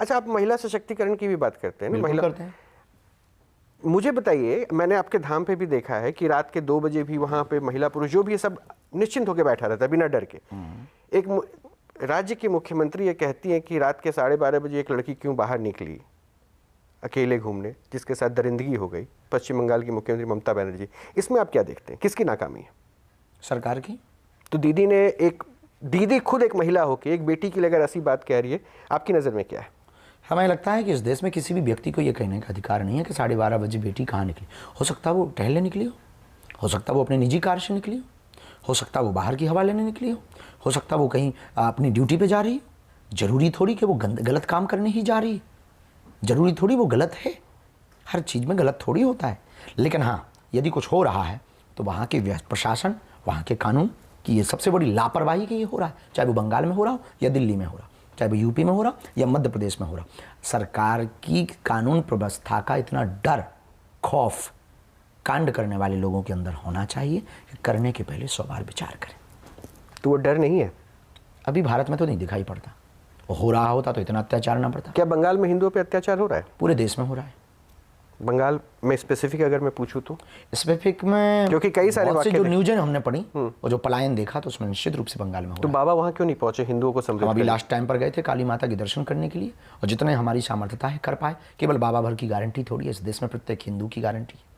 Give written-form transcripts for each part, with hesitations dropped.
अच्छा, आप महिला सशक्तिकरण की भी बात करते हैं ना? बिल्कुल करते हैं। मुझे बताइए, मैंने आपके धाम पे भी देखा है कि रात के 2 बजे भी वहां पे महिला पुरुष जो भी है सब निश्चिंत होकर बैठा रहता है बिना डर के। राज्य की मुख्यमंत्री ये कहती हैं कि रात के 12:30 बजे एक लड़की क्यों बाहर निकली अकेले घूमने, जिसके साथ दरिंदगी हो गई, पश्चिम बंगाल की मुख्यमंत्री ममता बनर्जी। इसमें आप क्या देखते हैं, किसकी नाकामी है? सरकार की। तो दीदी खुद एक महिला होकर एक बेटी के लिए अगर ऐसी बात कह रही है, आपकी नज़र में क्या है? हमें लगता है कि इस देश में किसी भी व्यक्ति को यह कहने का अधिकार नहीं है कि 12:30 बजे बेटी कहाँ निकली। हो सकता है वो टहलने निकली हो सकता है वो अपने निजी कार्य से निकली हो सकता है वो बाहर की हवा लेने निकली हो सकता है वो कहीं अपनी ड्यूटी पे जा रही हो। जरूरी थोड़ी कि वो गलत काम करने ही जा रही है, जरूरी थोड़ी वो गलत है। हर चीज़ में गलत थोड़ी होता है। लेकिन हाँ, यदि कुछ हो रहा है तो वहाँ के प्रशासन, वहाँ के कानून की ये सबसे बड़ी लापरवाही कि ये हो रहा है, चाहे वो बंगाल में हो रहा हो या दिल्ली में हो रहा हो, चाहे वो यूपी में हो रहा या मध्य प्रदेश में हो रहा। सरकार की कानून व्यवस्था का इतना डर, खौफ कांड करने वाले लोगों के अंदर होना चाहिए कि करने के पहले 100 बार विचार करें। तो वो डर नहीं है अभी भारत में तो नहीं दिखाई पड़ता। हो रहा होता तो इतना अत्याचार ना पड़ता। क्या बंगाल में हिंदुओं पे अत्याचार हो रहा है? पूरे देश में हो रहा है। बंगाल में स्पेसिफिक अगर मैं पूछूं तो स्पेसिफिक में, क्योंकि कई सारे बहुत से जो न्यूज़ हमने पढ़ी और जो पलायन देखा तो उसमें निश्चित रूप से बंगाल में हो रहा है। तो बाबा वहां क्यों नहीं पहुंचे हिंदुओं को समृद्ध? हम अभी लास्ट टाइम पर गए थे काली माता के दर्शन करने के लिए, और जितने हमारी सामर्थ्यता है कर पाए। केवल बाबा भर की गारंटी थोड़ी है, इस देश में प्रत्येक हिंदू की गारंटी है।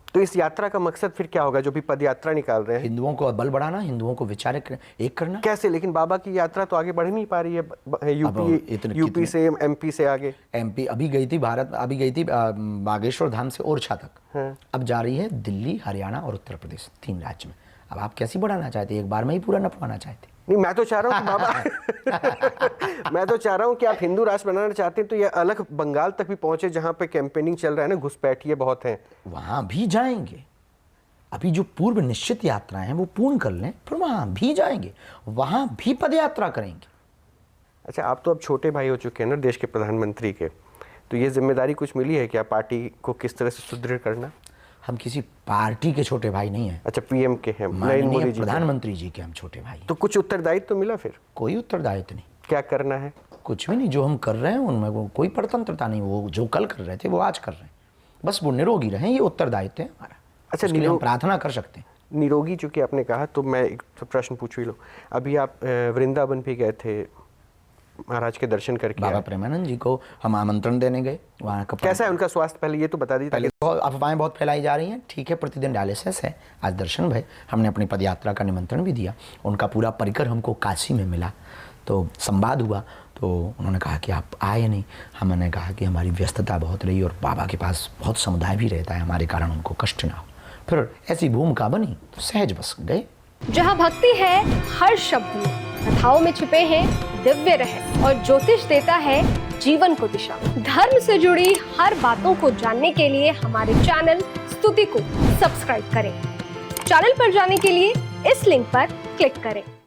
तो इस यात्रा का मकसद फिर क्या होगा जो भी पद यात्रा निकाल रहे हैं? हिंदुओं को बल बढ़ाना, हिंदुओं को विचार एक करना। कैसे? लेकिन बाबा की यात्रा तो आगे बढ़ नहीं पा रही है। यूपी से एमपी से आगे। एमपी अभी गई थी, अभी गई थी बागेश्वर धाम से ओरछा तक। अब जा रही है दिल्ली, हरियाणा और उत्तर प्रदेश, 3 राज्य में। अब आप कैसे बढ़ाना चाहते हैं? एक बार में ही पूरा नपवाना चाहते? नहीं, मैं तो चाह रहा हूँ कि बाबा मैं तो चाह रहा हूँ कि आप हिंदू राष्ट्र बनाना चाहते हैं तो ये अलग बंगाल तक भी पहुंचे जहां पे कैंपेनिंग चल रहा है ना, घुसपैठिए बहुत हैं। वहां भी जाएंगे। अभी जो पूर्व निश्चित यात्राएं हैं वो पूर्ण कर लें, फिर वहां भी जाएंगे, वहां भी पदयात्रा करेंगे। अच्छा, आप तो अब छोटे भाई हो चुके हैं ना देश के प्रधानमंत्री के, तो ये जिम्मेदारी कुछ मिली है क्या पार्टी को किस तरह से सुदृढ़ करना? हम किसी पार्टी के छोटे भाई नहीं हैं। अच्छा, पीएम के हैं, माननीय प्रधानमंत्री जी के हम छोटे भाई। तो कुछ उत्तरदायित्व तो मिला फिर? कोई उत्तरदायित्व नहीं। क्या करना है? कुछ भी नहीं। जो हम कर रहे हैं उनमें कोई परतंत्रता नहीं। वो जो कल कर रहे थे वो आज कर रहे हैं, बस वो निरोगी रहें, ये उत्तरदायित्व है हमारा। अच्छा, हम प्रार्थना कर सकते हैं। निरोगी चूंकि आपने कहा तो मैं एक प्रश्न पूछ ही लो। अभी आप वृंदावन भी गए थे, महाराज के दर्शन करके बाबा प्रेमानंद जी को हम आमंत्रण देने गए। वहाँ का कैसा है उनका स्वास्थ्य, पहले ये तो बता दीजिए। पहले अफवाहें बहुत फैलाई जा रही हैं। ठीक है, प्रतिदिन डायलिसिस है। आज दर्शन भय, हमने अपनी पदयात्रा का निमंत्रण भी दिया। उनका पूरा परिकर हमको काशी में मिला, तो संवाद हुआ। तो उन्होंने कहा कि आप आए नहीं। हमने कहा कि हमारी व्यस्तता बहुत रही और बाबा के पास बहुत समुदाय भी रहता है, हमारे कारण उनको कष्ट ना हो। फिर ऐसी भूमिका बनी तो सहज बस गए। जहाँ भक्ति है हर शब्द में, कथाओं में छिपे हैं दिव्य रहस्य और ज्योतिष देता है जीवन को दिशा। धर्म से जुड़ी हर बातों को जानने के लिए हमारे चैनल स्तुति को सब्सक्राइब करें। चैनल पर जाने के लिए इस लिंक पर क्लिक करें।